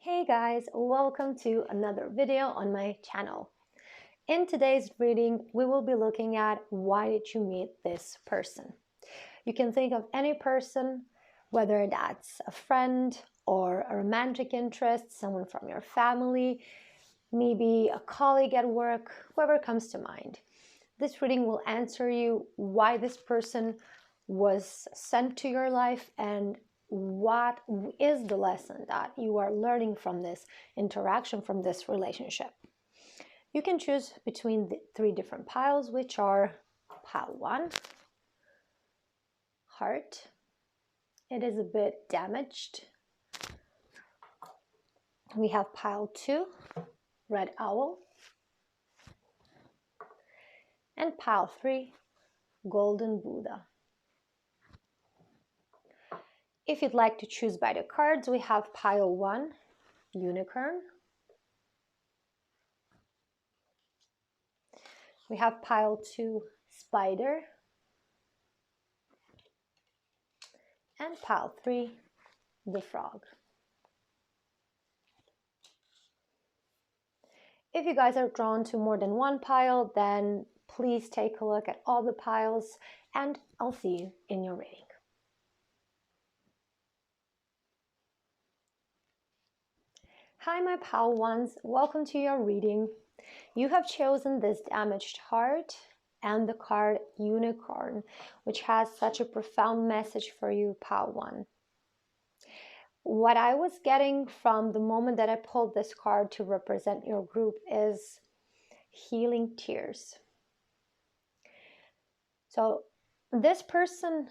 Hey guys, welcome to another video on my channel. In today's reading, we will be looking at why did you meet this person? You can think of any person, whether that's a friend or a romantic interest, someone from your family, maybe a colleague at work, whoever comes to mind. This reading will answer you why this person was sent to your life and what is the lesson that you are learning from this interaction, from this relationship. You can choose between the three different piles, which are pile 1, heart. It is a bit damaged. We have pile 2, red owl. And pile 3, golden Buddha. If you'd like to choose by the cards, we have pile 1, unicorn. We have pile 2, spider. And pile 3, the frog. If you guys are drawn to more than one pile, then please take a look at all the piles and I'll see you in your reading. Hi my pile ones, welcome to your reading. You have chosen this damaged heart and the card unicorn, which has such a profound message for you, pile 1. What I was getting from the moment that I pulled this card to represent your group is healing tears. So this person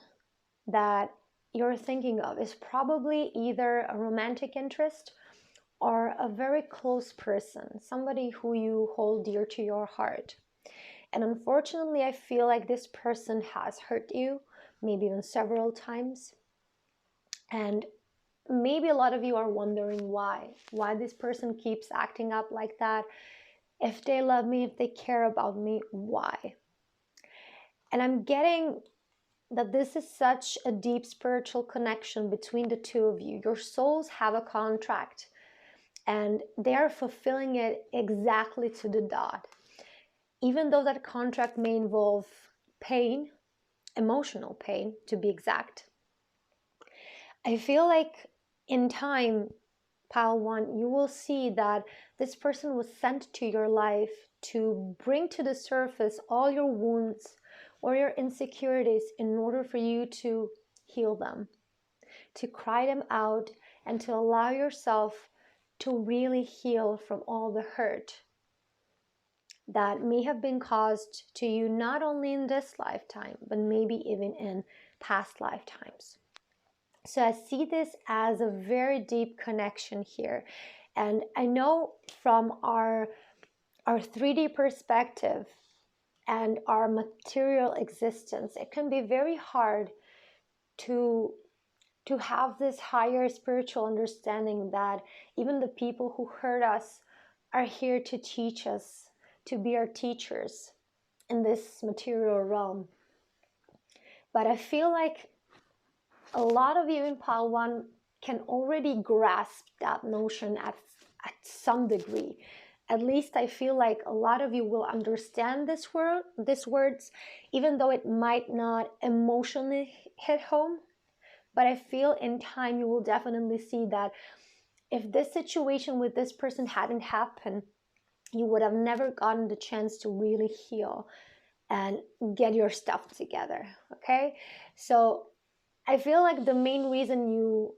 that you're thinking of is probably either a romantic interest or a very close person, somebody who you hold dear to your heart. And unfortunately, I feel like this person has hurt you, maybe even several times. And maybe a lot of you are wondering why this person keeps acting up like that. If they love me, if they care about me, why? And I'm getting that this is such a deep spiritual connection between the two of you. Your souls have a contract and they are fulfilling it exactly to the dot. Even though that contract may involve pain, emotional pain to be exact, I feel like in time, pile 1, you will see that this person was sent to your life to bring to the surface all your wounds or your insecurities in order for you to heal them, to cry them out, and to allow yourself to really heal from all the hurt that may have been caused to you not only in this lifetime, but maybe even in past lifetimes. So I see this as a very deep connection here. And I know from our 3D perspective and our material existence, it can be very hard to have this higher spiritual understanding that even the people who hurt us are here to teach us, to be our teachers in this material realm. But I feel like a lot of you in pile 1 can already grasp that notion at some degree. At least I feel like a lot of you will understand these words, even though it might not emotionally hit home. But I feel in time you will definitely see that if this situation with this person hadn't happened, you would have never gotten the chance to really heal and get your stuff together. Okay, so I feel like the main reason you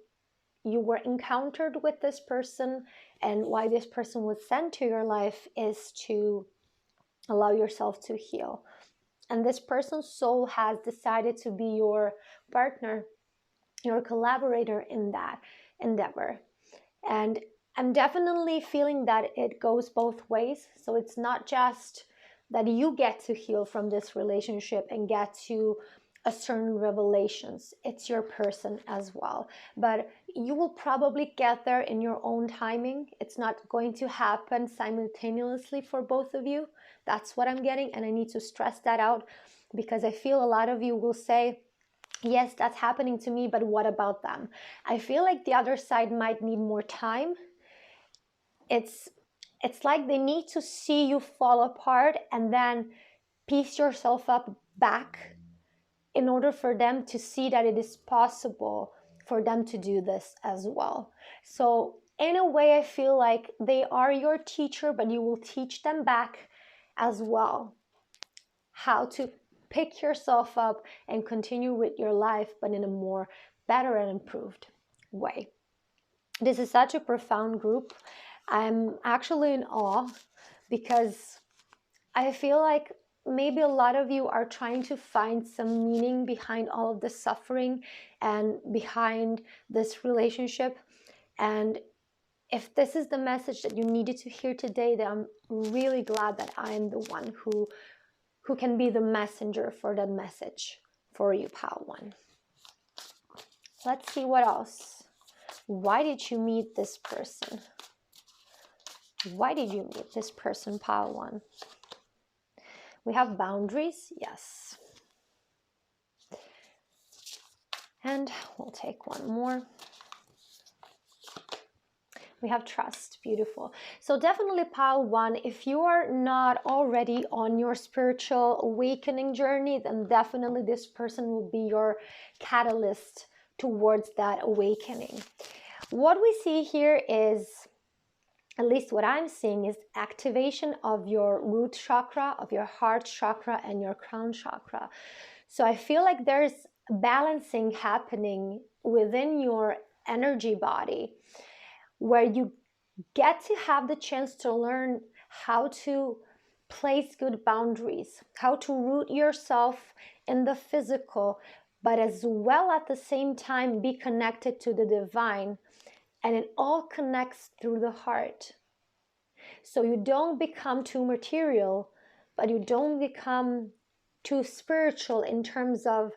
were encountered with this person and why this person was sent to your life is to allow yourself to heal. And this person's soul has decided to be your partner, your collaborator in that endeavor. And I'm definitely feeling that it goes both ways. So it's not just that you get to heal from this relationship and get to a certain revelations. It's your person as well. But you will probably get there in your own timing. It's not going to happen simultaneously for both of you. That's what I'm getting. And I need to stress that out because I feel a lot of you will say, yes, that's happening to me, but what about them? I feel like the other side might need more time it's like they need to see you fall apart and then piece yourself up back in order for them to see that it is possible for them to do this as well. So in a way, I feel like they are your teacher, but you will teach them back as well how to pick yourself up and continue with your life, but in a more better and improved way. This is such a profound group. I'm actually in awe because I feel like maybe a lot of you are trying to find some meaning behind all of the suffering and behind this relationship. And if this is the message that you needed to hear today, then I'm really glad that I am the one who can be the messenger for that message for you, Pile 1. Let's see what else. Why did you meet this person? Why did you meet this person, Pile 1? We have boundaries, yes. And we'll take one more. We have trust, beautiful. So definitely Pile 1, if you are not already on your spiritual awakening journey, then definitely this person will be your catalyst towards that awakening. What we see here is, at least what I'm seeing, is activation of your root chakra, of your heart chakra, and your crown chakra. So I feel like there's balancing happening within your energy body, where you get to have the chance to learn how to place good boundaries, how to root yourself in the physical, but as well at the same time be connected to the divine. And it all connects through the heart. So you don't become too material, but you don't become too spiritual in terms of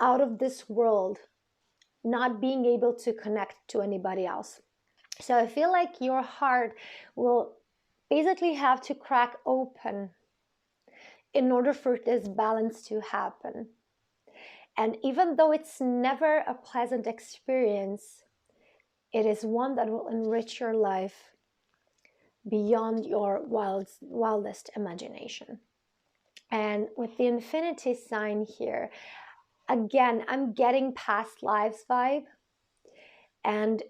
out of this world, not being able to connect to anybody else. So I feel like your heart will basically have to crack open in order for this balance to happen. And even though it's never a pleasant experience, it is one that will enrich your life beyond your wildest imagination. And with the infinity sign here, again, I'm getting past lives vibe. And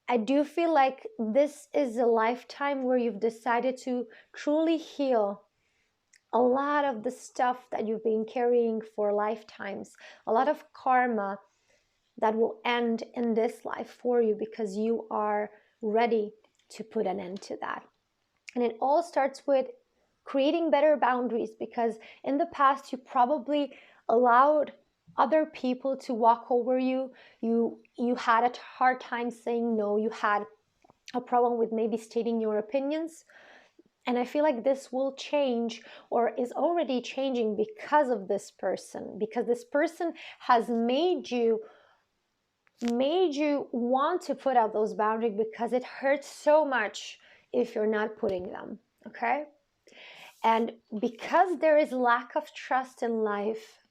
I do feel like this is a lifetime where you've decided to truly heal a lot of the stuff that you've been carrying for lifetimes, a lot of karma that will end in this life for you because you are ready to put an end to that. And it all starts with creating better boundaries, because in the past you probably allowed other people to walk over you. You had a hard time saying no. You had a problem with maybe stating your opinions. And I feel like this will change, or is already changing, because of this person, because this person has made you want to put out those boundaries, because it hurts so much if you're not putting them, okay? And because there is lack of trust in life,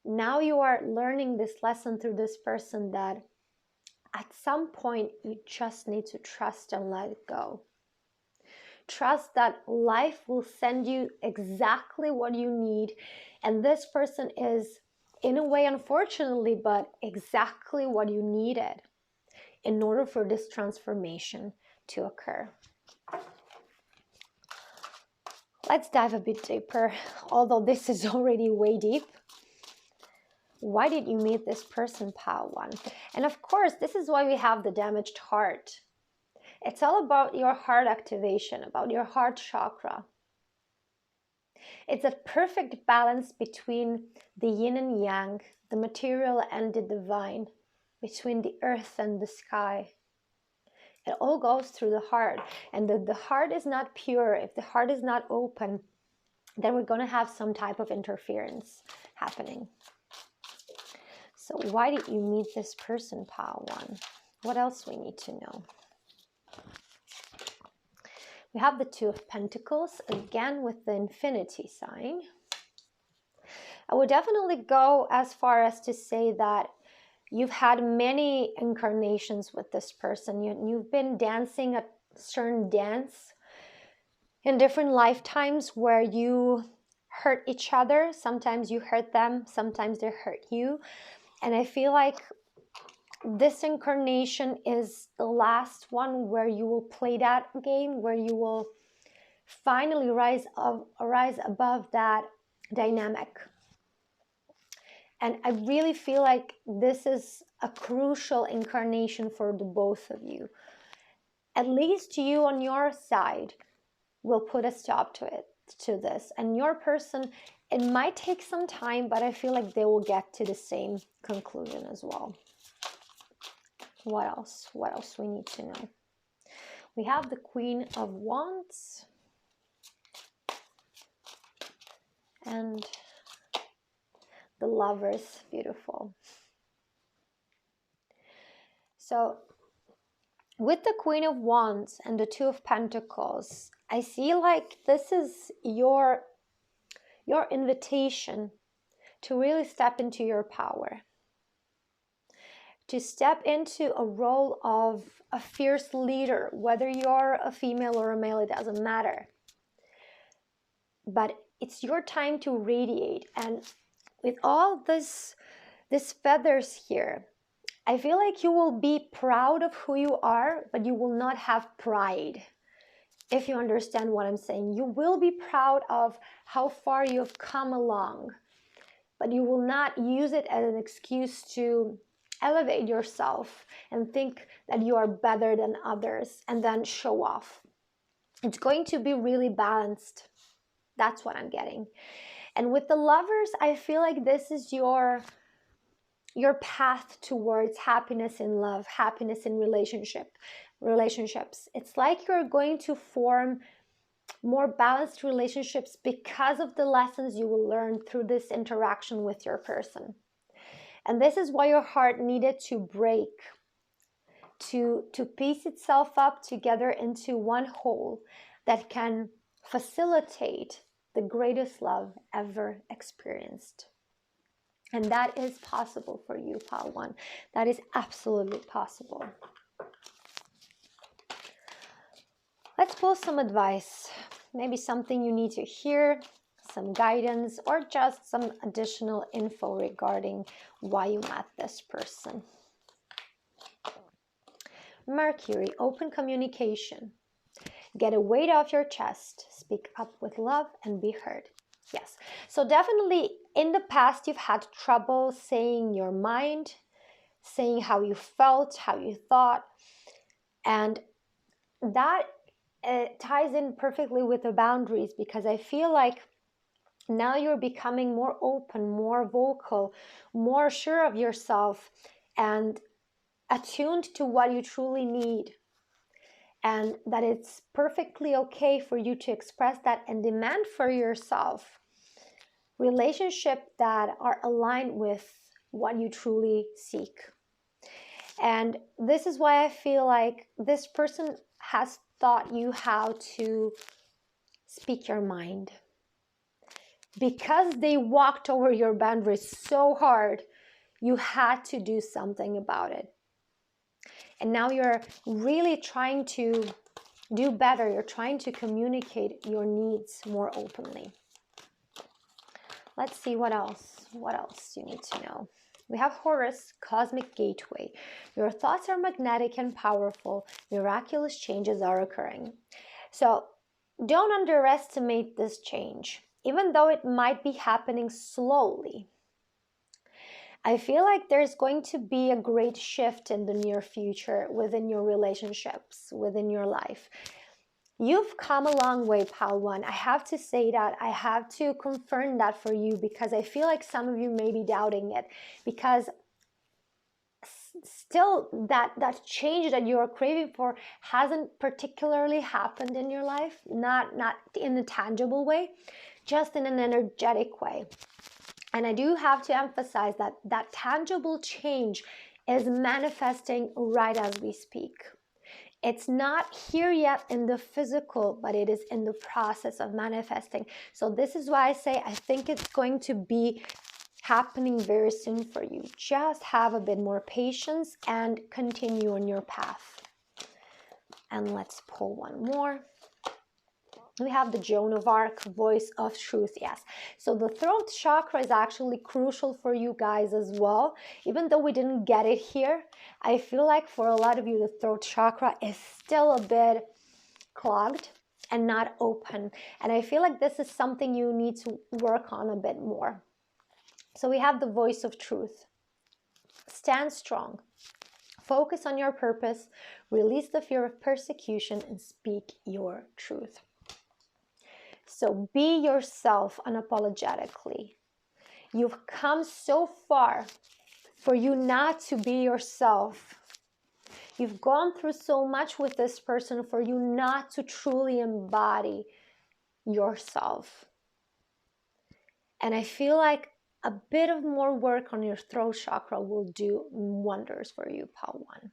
now you are learning this lesson through this person, that at some point you just need to trust and let it go. Trust that life will send you exactly what you need. And this person is, in a way, unfortunately, but exactly what you needed in order for this transformation to occur. Let's dive a bit deeper, although this is already way deep. Why did you meet this person, Pile 1? And of course, this is why we have the damaged heart. It's all about your heart activation, about your heart chakra. It's a perfect balance between the yin and yang, the material and the divine, between the earth and the sky. It all goes through the heart. And if the heart is not pure, if the heart is not open, then we're going to have some type of interference happening. So why did you meet this person, Pile 1? What else we need to know? We have the Two of Pentacles, again with the infinity sign. I would definitely go as far as to say that You've had many incarnations with this person. You've been dancing a certain dance in different lifetimes where you hurt each other. Sometimes you hurt them, sometimes they hurt you. And I feel like this incarnation is the last one where you will play that game, where you will finally rise above that dynamic. And I really feel like this is a crucial incarnation for the both of you. At least you on your side will put a stop to this. And your person, it might take some time, but I feel like they will get to the same conclusion as well. What else? What else we need to know? We have the Queen of Wands and the Lovers. Beautiful. So with the Queen of Wands and the Two of Pentacles, I see like this is your invitation to really step into your power, to step into a role of a fierce leader, whether you're a female or a male, it doesn't matter. But it's your time to radiate. And with all these feathers here, I feel like you will be proud of who you are, but you will not have pride. If you understand what I'm saying, you will be proud of how far you've come along, but you will not use it as an excuse to elevate yourself and think that you are better than others and then show off. It's going to be really balanced. That's what I'm getting. And with the Lovers, I feel like this is your path towards happiness in love, happiness in relationships. It's like you're going to form more balanced relationships because of the lessons you will learn through this interaction with your person. And this is why your heart needed to break, to piece itself up together into one whole that can facilitate the greatest love ever experienced. And that is possible for you, Pile 1. That is absolutely possible. Let's pull some advice, maybe something you need to hear, some guidance, or just some additional info regarding why you met this person. Mercury, open communication. Get a weight off your chest. Speak up with love and be heard. Yes, so definitely in the past you've had trouble saying your mind, saying how you felt, how you thought, and that ties in perfectly with the boundaries, because I feel like now you're becoming more open, more vocal, more sure of yourself, and attuned to what you truly need. And that it's perfectly okay for you to express that and demand for yourself relationships that are aligned with what you truly seek. And this is why I feel like this person has taught you how to speak your mind. Because they walked over your boundaries so hard, you had to do something about it. And now you're really trying to do better. You're trying to communicate your needs more openly. Let's see what else you need to know. We have Horus, Cosmic Gateway. Your thoughts are magnetic and powerful. Miraculous changes are occurring. So don't underestimate this change, even though it might be happening slowly. I feel like there's going to be a great shift in the near future within your relationships, within your life. You've come a long way, Pile 1. I have to say that. I have to confirm that for you, because I feel like some of you may be doubting it, because still that change that you're craving for hasn't particularly happened in your life, not in a tangible way, just in an energetic way. And I do have to emphasize that that tangible change is manifesting right as we speak. It's not here yet in the physical, but it is in the process of manifesting. So this is why I say I think it's going to be happening very soon for you. Just have a bit more patience and continue on your path. And let's pull one more. We have the Joan of Arc, voice of truth. Yes. So the throat chakra is actually crucial for you guys as well. Even though we didn't get it here, I feel like for a lot of you, the throat chakra is still a bit clogged and not open. And I feel like this is something you need to work on a bit more. So we have the voice of truth. Stand strong. Focus on your purpose. Release the fear of persecution and speak your truth. So be yourself unapologetically. You've come so far for you not to be yourself. You've gone through so much with this person for you not to truly embody yourself. And I feel like a bit of more work on your throat chakra will do wonders for you, Pile 1.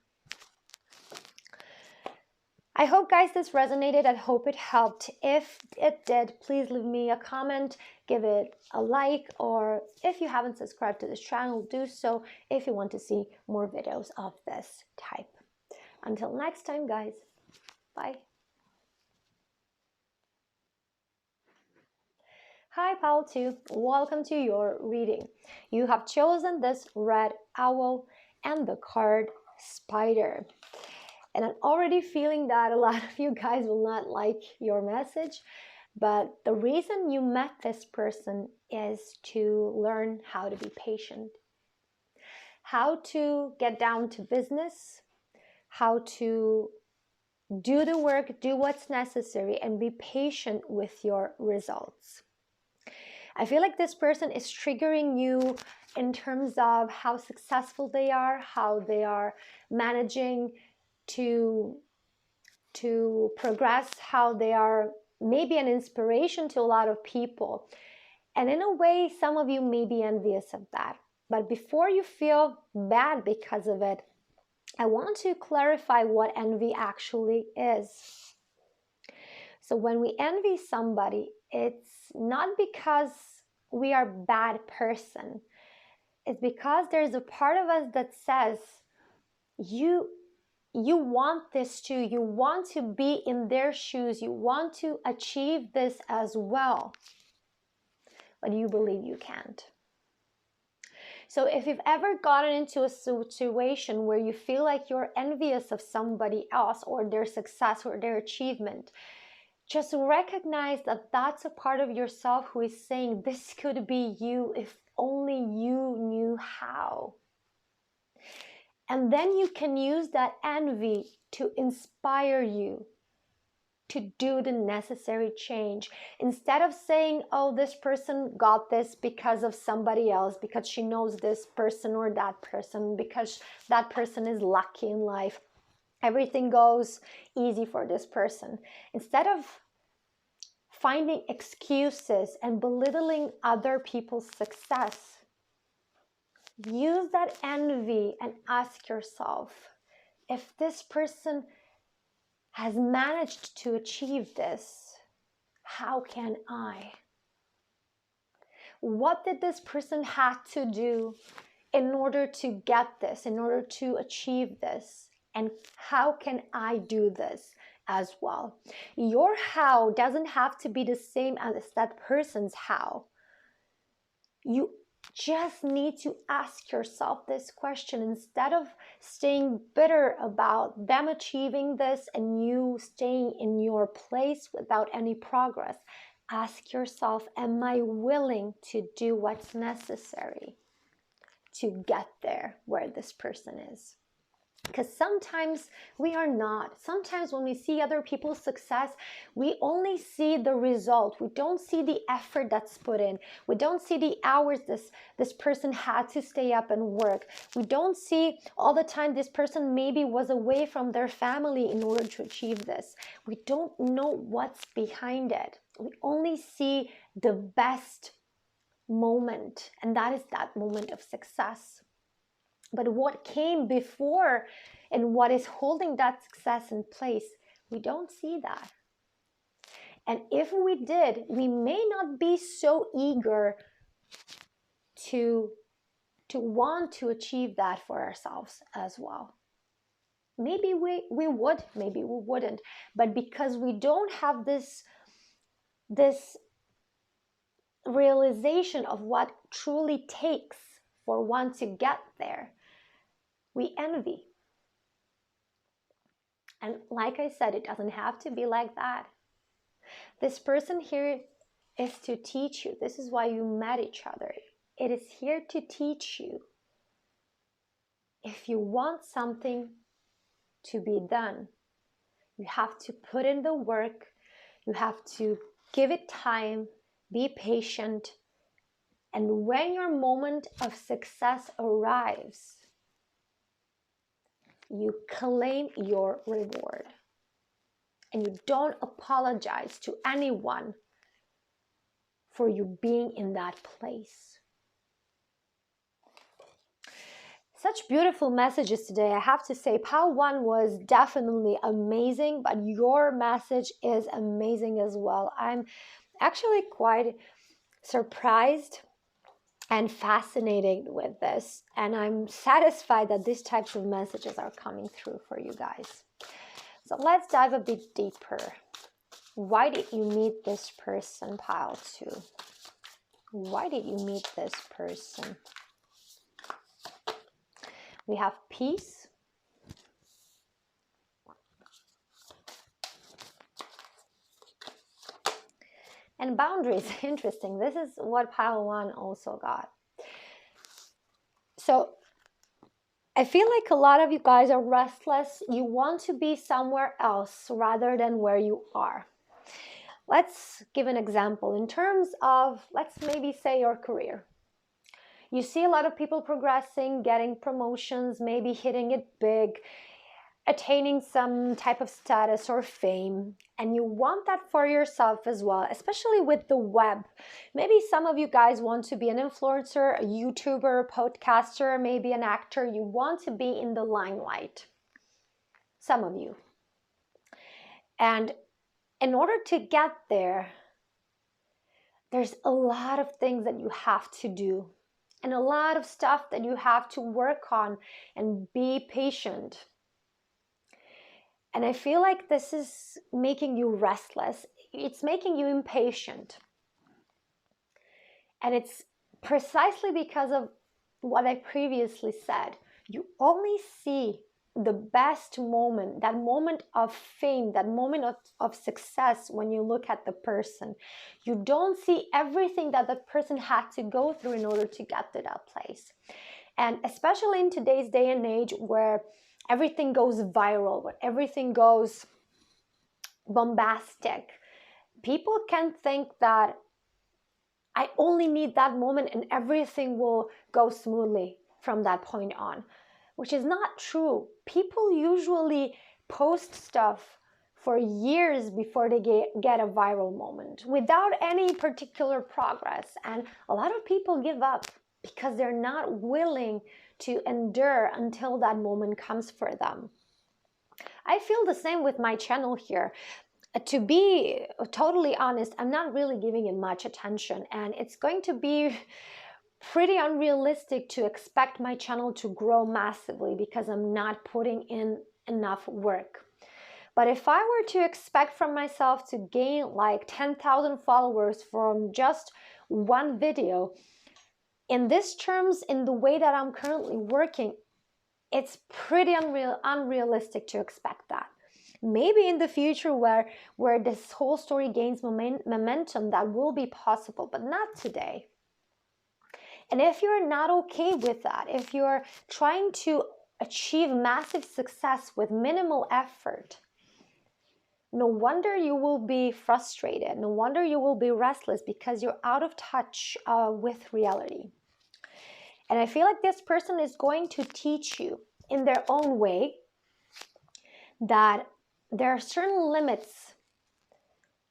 I hope, guys, this resonated. I hope it helped. If it did, please leave me a comment, give it a like, or if you haven't subscribed to this channel, do so if you want to see more videos of this type. Until next time, guys. Bye. Hi, Pile 2. Welcome to your reading. You have chosen this red owl and the card spider. And I'm already feeling that a lot of you guys will not like your message. But the reason you met this person is to learn how to be patient, how to get down to business, how to do the work, do what's necessary, and be patient with your results. I feel like this person is triggering you in terms of how successful they are, how they are managing to progress, how they are maybe an inspiration to a lot of people. And in a way, some of you may be envious of that. But before you feel bad because of it, I want to clarify what envy actually is. So when we envy somebody, it's not because we are a bad person. It's because there's a part of us that says, you want this too. You want to be in their shoes. You want to achieve this as well. But you believe you can't. So if you've ever gotten into a situation where you feel like you're envious of somebody else or their success or their achievement, just recognize that that's a part of yourself who is saying, this could be you if only you knew how. And then you can use that envy to inspire you to do the necessary change. Instead of saying, oh, this person got this because of somebody else, because she knows this person or that person, because that person is lucky in life, everything goes easy for this person. Instead of finding excuses and belittling other people's success, use that envy and ask yourself, if this person has managed to achieve this, how can I? What did this person have to do in order to get this, in order to achieve this? And how can I do this as well? Your how doesn't have to be the same as that person's how. You just need to ask yourself this question instead of staying bitter about them achieving this and you staying in your place without any progress. Ask yourself, am I willing to do what's necessary to get there where this person is? Because sometimes we are not. Sometimes when we see other people's success, we only see the result. We don't see the effort that's put in. We don't see the hours this person had to stay up and work. We don't see all the time this person maybe was away from their family in order to achieve this. We don't know what's behind it. We only see the best moment, and that is that moment of success. But what came before and what is holding that success in place, we don't see that. And if we did, we may not be so eager to want to achieve that for ourselves as well. Maybe we would, maybe we wouldn't, but because we don't have this realization of what truly takes for one to get there, we envy. And like I said, it doesn't have to be like that. This person here is to teach you. This is why you met each other. It is here to teach you. If you want something to be done, you have to put in the work, you have to give it time, be patient, and when your moment of success arrives, you claim your reward. And you don't apologize to anyone for you being in that place. Such beautiful messages today. I have to say, Pile 1 was definitely amazing, but your message is amazing as well. I'm actually quite surprised and fascinated with this, and I'm satisfied that these types of messages are coming through for you guys. So let's dive a bit deeper. Why did you meet this person, Pile 2? Why did you meet this person? We have peace. And boundaries. Interesting. This is what Pile 1 also got. So I feel like a lot of you guys are restless. You want to be somewhere else rather than where you are. Let's give an example in terms of, let's maybe say your career. You see a lot of people progressing, getting promotions, maybe hitting it big, attaining some type of status or fame, and you want that for yourself as well, especially with the web. Maybe some of you guys want to be an influencer, a YouTuber, a podcaster, maybe an actor. You want to be in the limelight. Some of you. And in order to get there, there's a lot of things that you have to do and a lot of stuff that you have to work on and be patient. And I feel like this is making you restless. It's making you impatient. And it's precisely because of what I previously said. You only see the best moment, that moment of fame, that moment of success when you look at the person. You don't see everything that the person had to go through in order to get to that place. And especially in today's day and age where everything goes viral, where everything goes bombastic, people can think that I only need that moment and everything will go smoothly from that point on, which is not true. People usually post stuff for years before they get a viral moment without any particular progress. And a lot of people give up because they're not willing to endure until that moment comes for them. I feel the same with my channel here. To be totally honest, I'm not really giving it much attention, and it's going to be pretty unrealistic to expect my channel to grow massively because I'm not putting in enough work. But if I were to expect from myself to gain like 10,000 followers from just one video, in these terms, in the way that I'm currently working, it's pretty unrealistic to expect that. Maybe in the future where this whole story gains momentum, that will be possible, but not today. And if you're not okay with that, if you're trying to achieve massive success with minimal effort, no wonder you will be frustrated. No wonder you will be restless because you're out of touch with reality. And I feel like this person is going to teach you in their own way that there are certain limits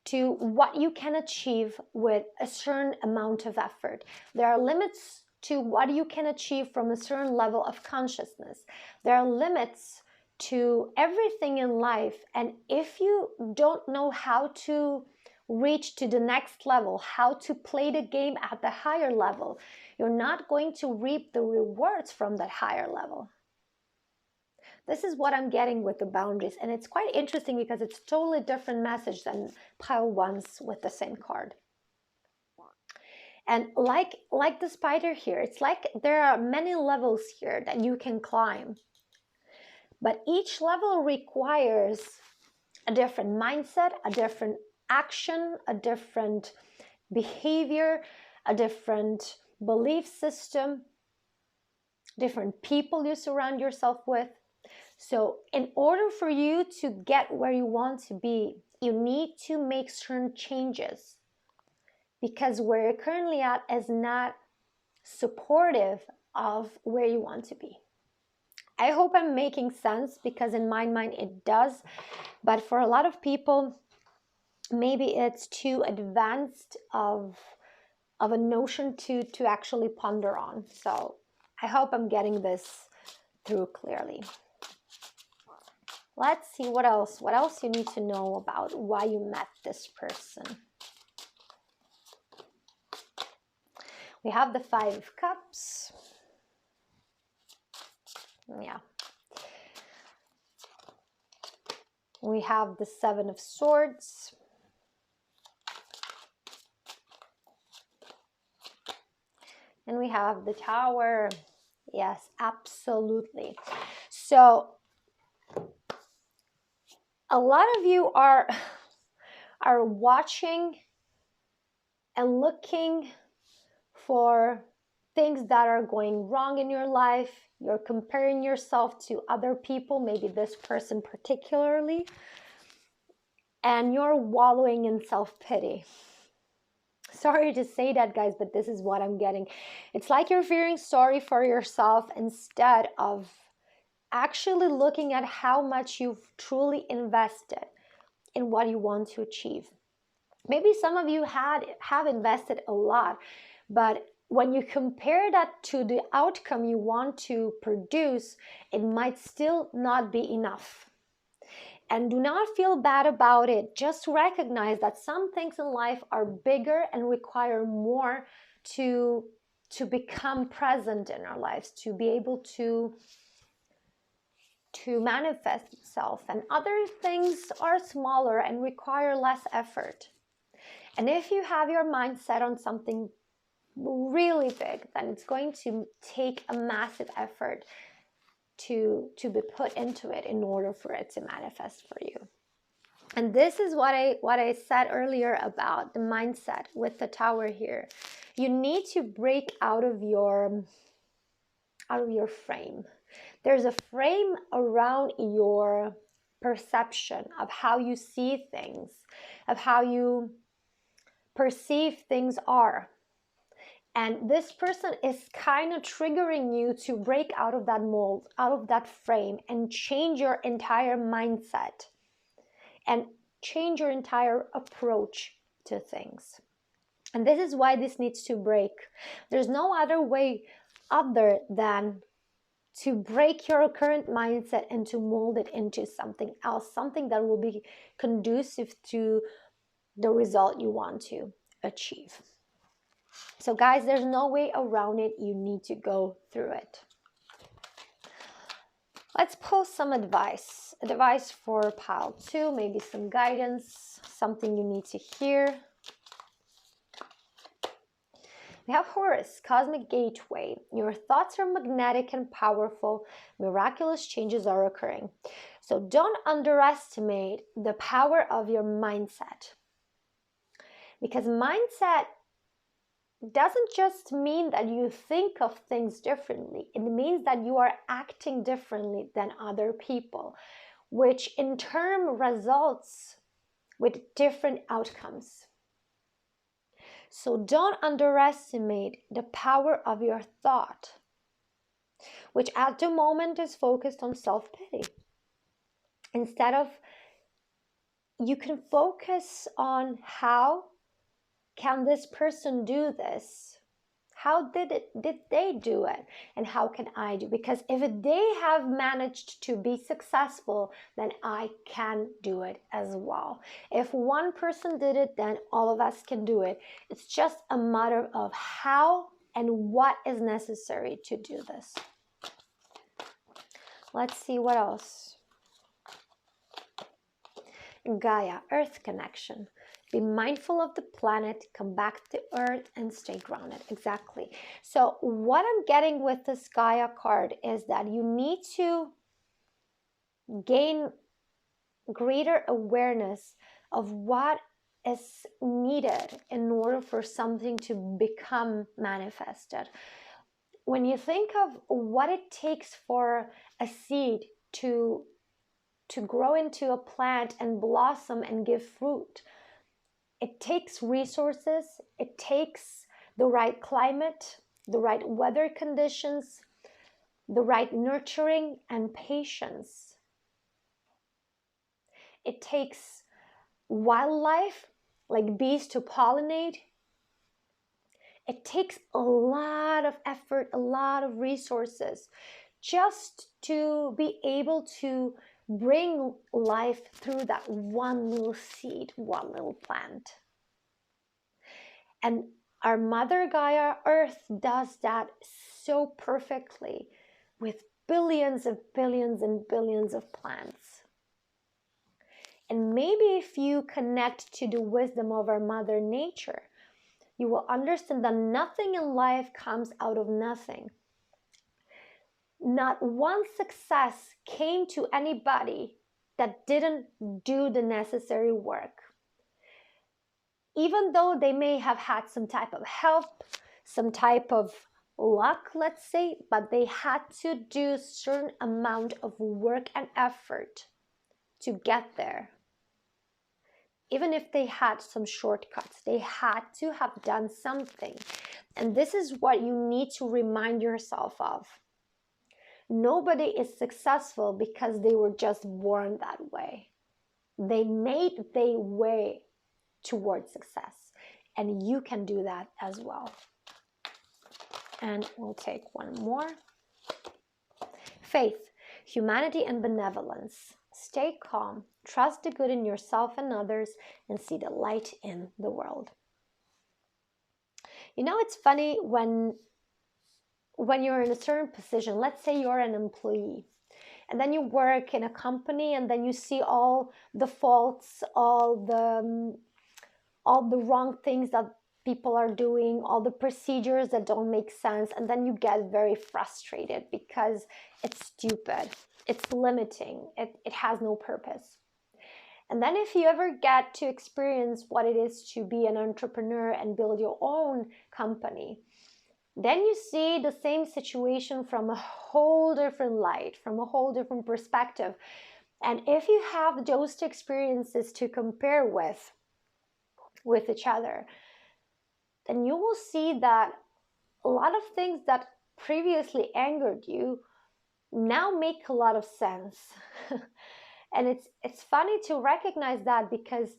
to what you can achieve with a certain amount of effort. There are limits to what you can achieve from a certain level of consciousness. There are limits to everything in life. And if you don't know how to reach to the next level, how to play the game at the higher level, you're not going to reap the rewards from that higher level. This is what I'm getting with the boundaries. And it's quite interesting because it's a totally different message than pile ones with the same card. And like the spider here, it's like there are many levels here that you can climb. But each level requires a different mindset, a different action, a different behavior, a different belief system, different people you surround yourself with. So in order for you to get where you want to be, you need to make certain changes, because where you're currently at is not supportive of where you want to be. I hope I'm making sense, because in my mind it does, but for a lot of people, maybe it's too advanced of a notion to actually ponder on. So I hope I'm getting this through clearly. Let's see what else you need to know about why you met this person. We have the Five of Cups. Yeah. We have the Seven of Swords. And we have the Tower. Yes, absolutely. So a lot of you are watching and looking for things that are going wrong in your life. You're comparing yourself to other people, maybe this person particularly, and you're wallowing in self-pity. Sorry to say that, guys, but this is what I'm getting. It's like you're feeling sorry for yourself instead of actually looking at how much you've truly invested in what you want to achieve. Maybe some of you have invested a lot, but when you compare that to the outcome you want to produce, it might still not be enough. And do not feel bad about it. Just recognize that some things in life are bigger and require more to become present in our lives, to be able to manifest itself. And other things are smaller and require less effort. And if you have your mind set on something really big, then it's going to take a massive effort to be put into it in order for it to manifest for you. And this is what I said earlier about the mindset with the Tower here. You need to break out of your frame. There's a frame around your perception of how you see things, of how you perceive things are. And this person is kind of triggering you to break out of that mold, out of that frame, and change your entire mindset and change your entire approach to things. And this is why this needs to break. There's no other way other than to break your current mindset and to mold it into something else, something that will be conducive to the result you want to achieve. So guys, there's no way around it. You need to go through it. Let's pull some advice for pile 2, maybe some guidance, something you need to hear. We have Horus, Cosmic Gateway. Your thoughts are magnetic and powerful. Miraculous changes are occurring. So don't underestimate the power of your mindset. Because mindset doesn't just mean that you think of things differently. It means that you are acting differently than other people, which in turn results with different outcomes. So don't underestimate the power of your thought, which at the moment is focused on self-pity. Instead of, you can focus on how can this person do this? how did they do it, and how can I do? Because if they have managed to be successful, then I can do it as well. If one person did it, then all of us can do it. It's just a matter of how and what is necessary to do this. Let's see what else. Gaia, Earth connection. Be mindful of the planet, come back to Earth, and stay grounded. Exactly. So what I'm getting with this Gaia card is that you need to gain greater awareness of what is needed in order for something to become manifested. When you think of what it takes for a seed to grow into a plant and blossom and give fruit, it takes resources, it takes the right climate, the right weather conditions, the right nurturing and patience. It takes wildlife like bees to pollinate. It takes a lot of effort, a lot of resources just to be able to bring life through that one little seed, one little plant. And our Mother Gaia Earth does that so perfectly with billions and billions and billions of plants. And maybe if you connect to the wisdom of our Mother Nature, you will understand that nothing in life comes out of nothing. Not one success came to anybody that didn't do the necessary work. Even though they may have had some type of help, some type of luck, let's say, but they had to do a certain amount of work and effort to get there. Even if they had some shortcuts, they had to have done something. And this is what you need to remind yourself of. Nobody is successful because they were just born that way. They made their way towards success, and you can do that as well. And we'll take one more. Faith, humanity, and benevolence. Stay calm, trust the good in yourself and others, and see the light in the world. You know, it's funny when you're in a certain position. Let's say you're an employee, and then you work in a company, and then you see all the faults, all the wrong things that people are doing, all the procedures that don't make sense, and then you get very frustrated because it's stupid, it's limiting, it has no purpose. And then if you ever get to experience what it is to be an entrepreneur and build your own company, then you see the same situation from a whole different light, from a whole different perspective. And if you have those two experiences to compare with each other, then you will see that a lot of things that previously angered you now make a lot of sense. And it's funny to recognize that, because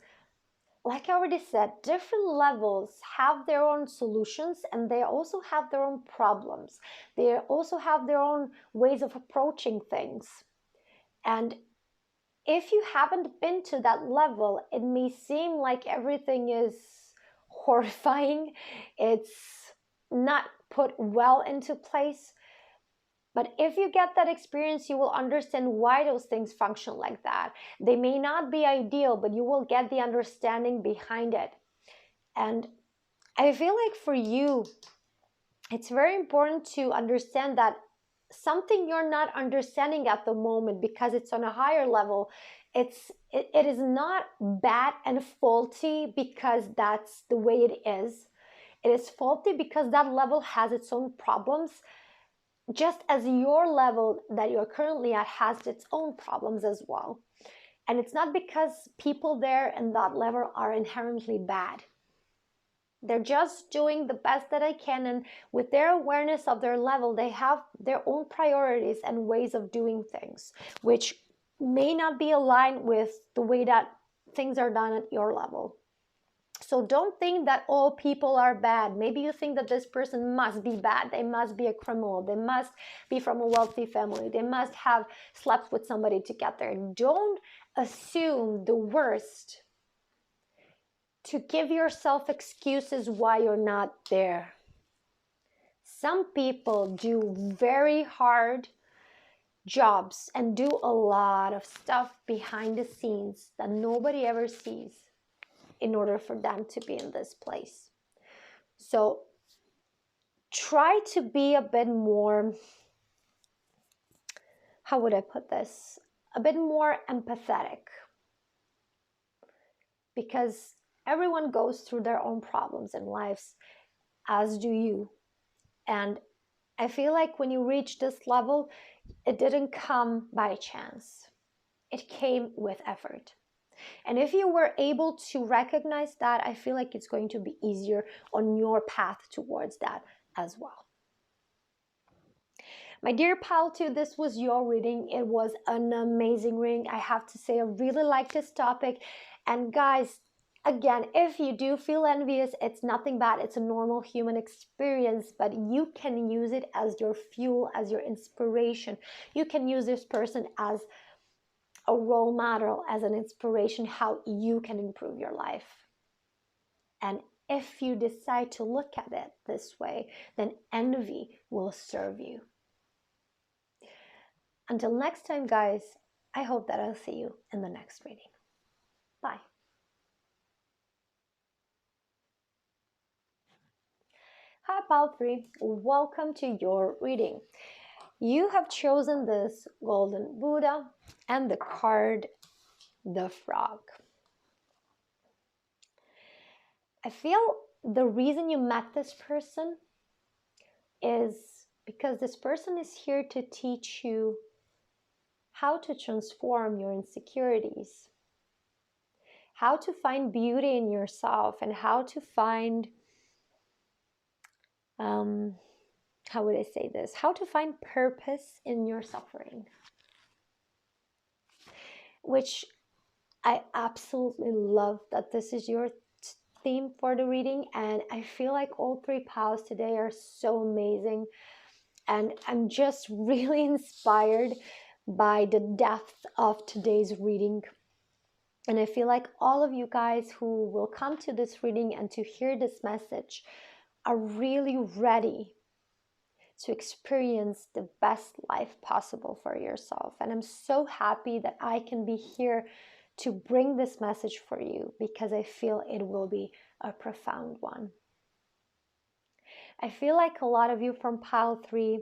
like I already said, different levels have their own solutions, and they also have their own problems. They also have their own ways of approaching things. And if you haven't been to that level, it may seem like everything is horrifying. It's not put well into place. But if you get that experience, you will understand why those things function like that. They may not be ideal, but you will get the understanding behind it. And I feel like for you, it's very important to understand that something you're not understanding at the moment because it's on a higher level, it is not bad and faulty because that's the way it is. It is faulty because that level has its own problems, just as your level that you're currently at has its own problems as well. And it's not because people there in that level are inherently bad. They're just doing the best that they can, and with their awareness of their level, they have their own priorities and ways of doing things, which may not be aligned with the way that things are done at your level. So don't think that all people are bad. Maybe you think that this person must be bad. They must be a criminal. They must be from a wealthy family. They must have slept with somebody to get there. Don't assume the worst to give yourself excuses why you're not there. Some people do very hard jobs and do a lot of stuff behind the scenes that nobody ever sees in order for them to be in this place. So try to be a bit more, how would I put this? A bit more empathetic, because everyone goes through their own problems in lives, as do you. And I feel like when you reach this level, it didn't come by chance. It came with effort. And if you were able to recognize that, I feel like it's going to be easier on your path towards that as well. My dear pal 2, this was your reading. It was an amazing reading. I have to say, I really like this topic. And guys, again, if you do feel envious, it's nothing bad. It's a normal human experience, but you can use it as your fuel, as your inspiration. You can use this person as a role model, as an inspiration, how you can improve your life. And if you decide to look at it this way, then envy will serve you. Until next time, guys, I hope that I'll see you in the next reading. Bye. Hi, Pal 3. Welcome to your reading. You have chosen this golden Buddha and the card, the frog. I feel the reason you met this person is because this person is here to teach you how to transform your insecurities, how to find beauty in yourself, and how to find, how would I say this? How to find purpose in your suffering, which I absolutely love that this is your theme for the reading. And I feel like all 3 pals today are so amazing. And I'm just really inspired by the depth of today's reading. And I feel like all of you guys who will come to this reading and to hear this message are really ready to experience the best life possible for yourself. And I'm so happy that I can be here to bring this message for you, because I feel it will be a profound one. I feel like a lot of you from pile 3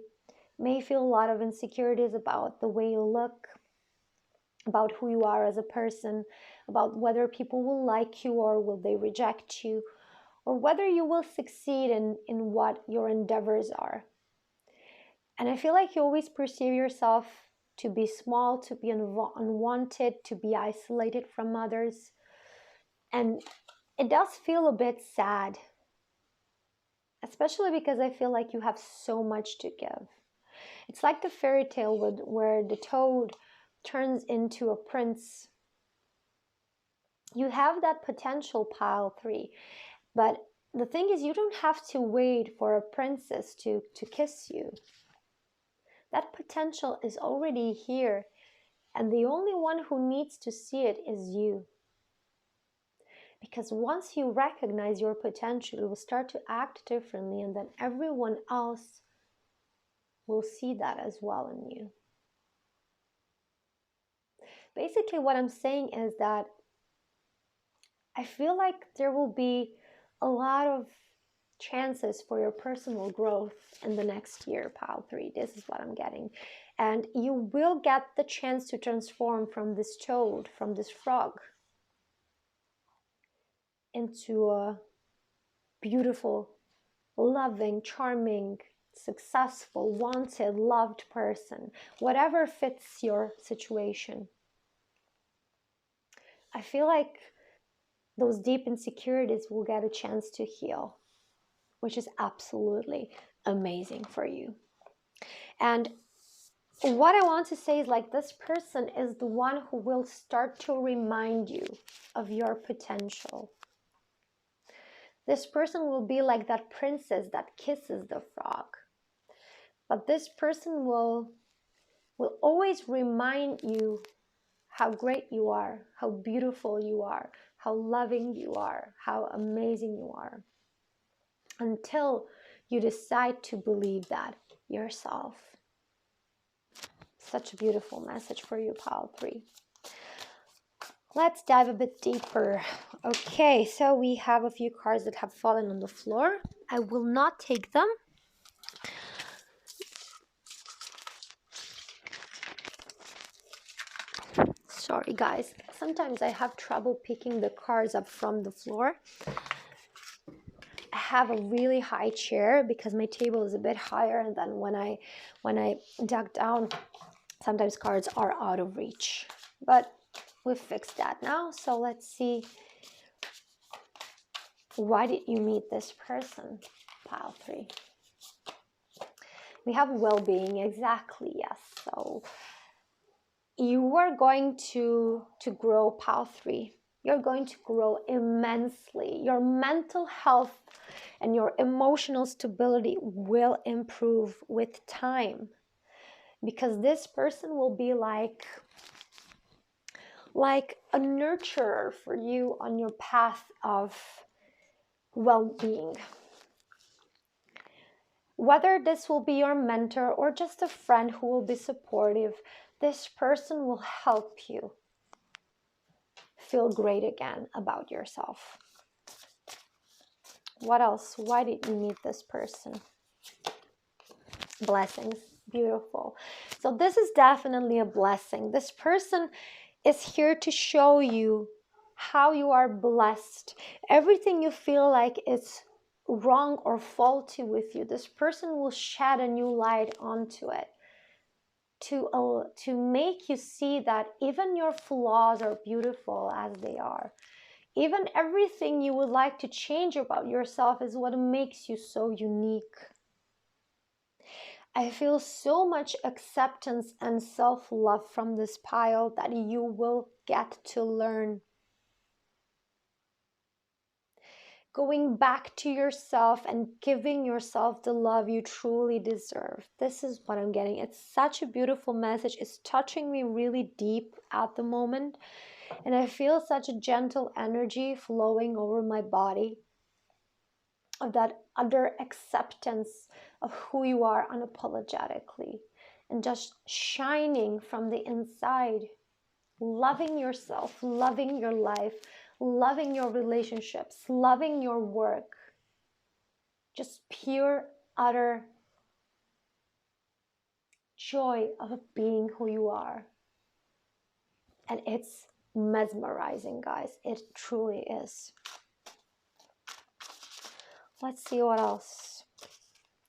may feel a lot of insecurities about the way you look, about who you are as a person, about whether people will like you or will they reject you, or whether you will succeed in what your endeavors are. And I feel like you always perceive yourself to be small, to be unwanted, to be isolated from others. And it does feel a bit sad, especially because I feel like you have so much to give. It's like the fairy tale where the toad turns into a prince. You have that potential, pile 3, but the thing is, you don't have to wait for a princess to kiss you. That potential is already here, and the only one who needs to see it is you. Because once you recognize your potential, you will start to act differently, and then everyone else will see that as well in you. Basically, what I'm saying is that I feel like there will be a lot of chances for your personal growth in the next year, pile 3. This is what I'm getting. And you will get the chance to transform from this toad, from this frog, into a beautiful, loving, charming, successful, wanted, loved person, whatever fits your situation. I feel like those deep insecurities will get a chance to heal, which is absolutely amazing for you. And what I want to say is, like, this person is the one who will start to remind you of your potential. This person will be like that princess that kisses the frog. But this person will always remind you how great you are, how beautiful you are, how loving you are, how amazing you are, until you decide to believe that yourself. Such a beautiful message for you, pile 3. Let's dive a bit deeper. Okay, so we have a few cards that have fallen on the floor. I will not take them. Sorry, guys. Sometimes I have trouble picking the cards up from the floor. I have a really high chair because my table is a bit higher, and then when I dug down, sometimes cards are out of reach. But we've fixed that now. So let's see. Why did you meet this person? Pile 3. We have well-being. Exactly, yes. So you are going to grow, pile 3. You're going to grow immensely. Your mental health and your emotional stability will improve with time, because this person will be like a nurturer for you on your path of well-being. Whether this will be your mentor or just a friend who will be supportive, this person will help you feel great again about yourself. What else? Why did you meet this person? Blessings. Beautiful. So this is definitely a blessing. This person is here to show you how you are blessed. Everything you feel like it's wrong or faulty with you, this person will shed a new light onto it to make you see that even your flaws are beautiful as they are. Even everything you would like to change about yourself is what makes you so unique. I feel so much acceptance and self-love from this pile that you will get to learn. Going back to yourself and giving yourself the love you truly deserve. This is what I'm getting. It's such a beautiful message. It's touching me really deep at the moment. And I feel such a gentle energy flowing over my body, of that utter acceptance of who you are unapologetically, and just shining from the inside, loving yourself, loving your life, loving your relationships, loving your work. Just pure, utter joy of being who you are. And it's mesmerizing, guys. It truly is. Let's see what else.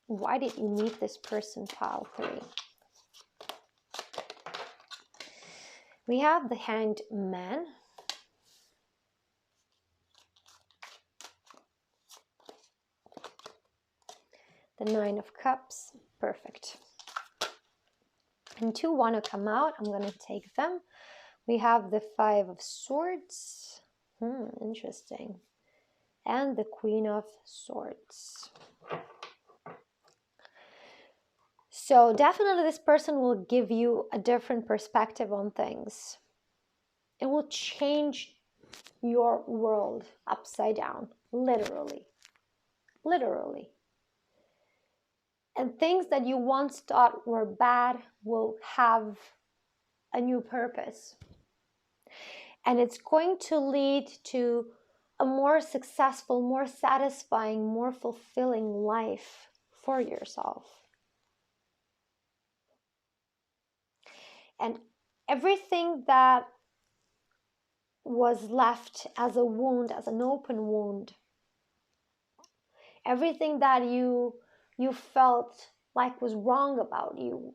Why did you meet this person, pile 3? We have the Hanged Man. The 9 of Cups. Perfect. And 2 want to come out. I'm going to take them. We have the 5 of Swords. Interesting. And the Queen of Swords. So definitely this person will give you a different perspective on things. It will change your world upside down, literally. Literally. And things that you once thought were bad will have a new purpose. And it's going to lead to a more successful, more satisfying, more fulfilling life for yourself. And everything that was left as a wound, as an open wound, everything that you felt like was wrong about you,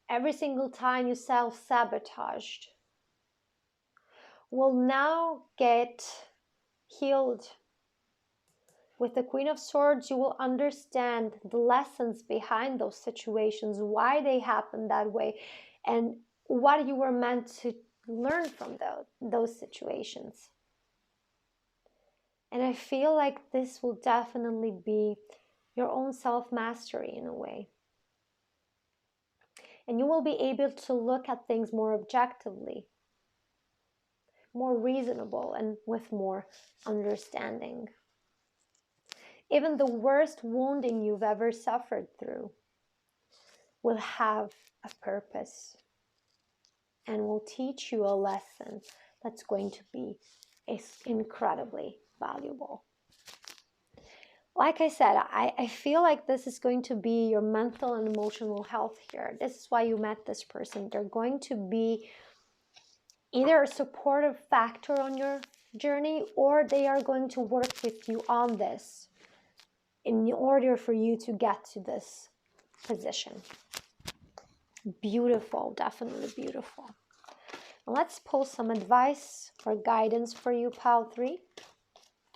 every single time you self-sabotaged, will now get healed. With the Queen of Swords, you will understand the lessons behind those situations, why they happened that way, and what you were meant to learn from those situations. And I feel like this will definitely be your own self-mastery in a way. And you will be able to look at things more objectively, more reasonable, and with more understanding. Even the worst wounding you've ever suffered through will have a purpose and will teach you a lesson that's going to be incredibly valuable. Like I said, I feel like this is going to be your mental and emotional health here. This is why you met this person. They're going to be either a supportive factor on your journey, or they are going to work with you on this in order for you to get to this position. Beautiful, definitely beautiful. Let's pull some advice or guidance for you, Pal 3,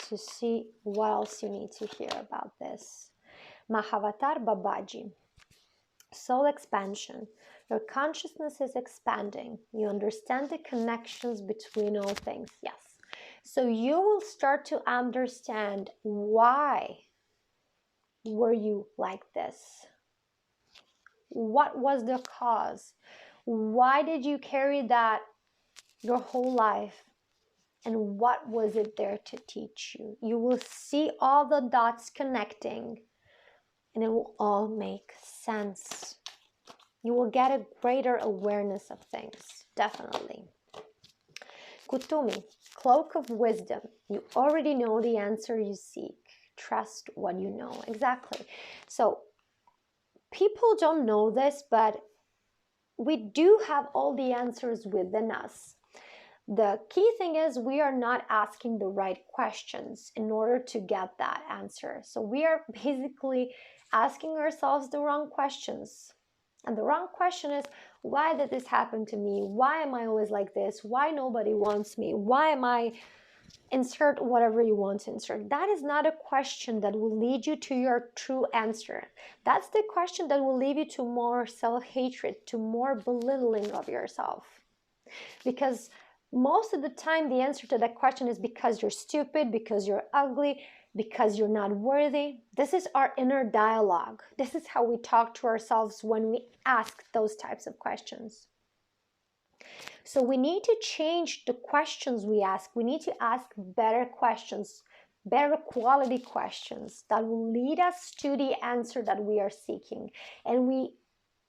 to see what else you need to hear about this. Mahavatar Babaji. Soul expansion. Your consciousness is expanding. You understand the connections between all things. Yes. So you will start to understand why were you like this? What was the cause? Why did you carry that your whole life? And what was it there to teach you? You will see all the dots connecting, and it will all make sense. You will get a greater awareness of things, definitely. Kutumi, cloak of wisdom. You already know the answer you seek. Trust what you know. Exactly. So people don't know this, but we do have all the answers within us. The key thing is we are not asking the right questions in order to get that answer. So we are basically asking ourselves the wrong questions. And the wrong question is, why did this happen to me? Why am I always like this? Why nobody wants me? Why am I... Insert whatever you want to insert. That is not a question that will lead you to your true answer. That's the question that will lead you to more self-hatred, to more belittling of yourself. Because most of the time the answer to that question is because you're stupid, because you're ugly, because you're not worthy. This is our inner dialogue. This is how we talk to ourselves when we ask those types of questions. So we need to change the questions we ask. We need to ask better questions, better quality questions that will lead us to the answer that we are seeking. And we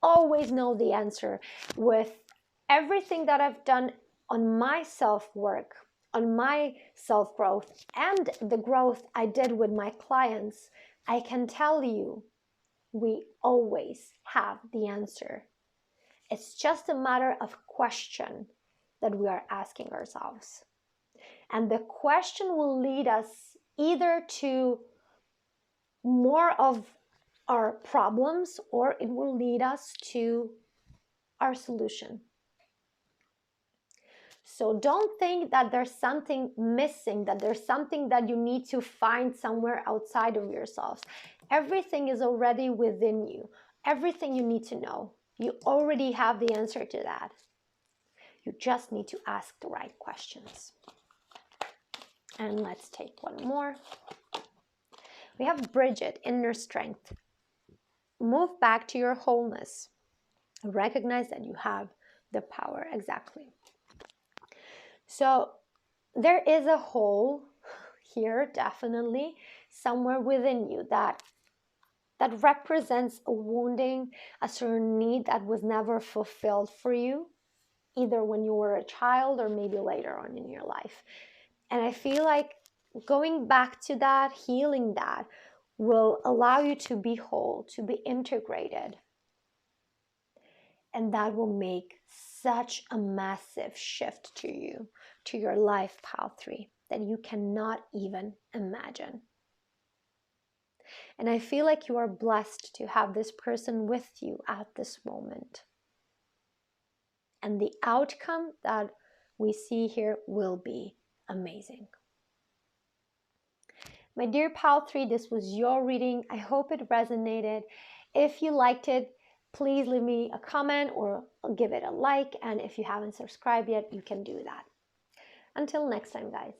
always know the answer. With everything that I've done on my self-work, on my self-growth, and the growth I did with my clients, I can tell you we always have the answer. It's just a matter of question that we are asking ourselves. And the question will lead us either to more of our problems, or it will lead us to our solution. So don't think that there's something missing, that there's something that you need to find somewhere outside of yourselves. Everything is already within you. Everything you need to know. You already have the answer to that. You just need to ask the right questions. And let's take one more. We have Bridget, inner strength. Move back to your wholeness. Recognize that you have the power. Exactly. So there is a hole here, definitely, somewhere within you that represents a wounding, a certain need that was never fulfilled for you, either when you were a child or maybe later on in your life. And I feel like going back to that, healing that, will allow you to be whole, to be integrated. And that will make such a massive shift to you, to your life, Pal 3, that you cannot even imagine. And I feel like you are blessed to have this person with you at this moment. And the outcome that we see here will be amazing. My dear Pal 3, this was your reading. I hope it resonated. If you liked it, please leave me a comment or give it a like. And if you haven't subscribed yet, you can do that. Until next time, guys.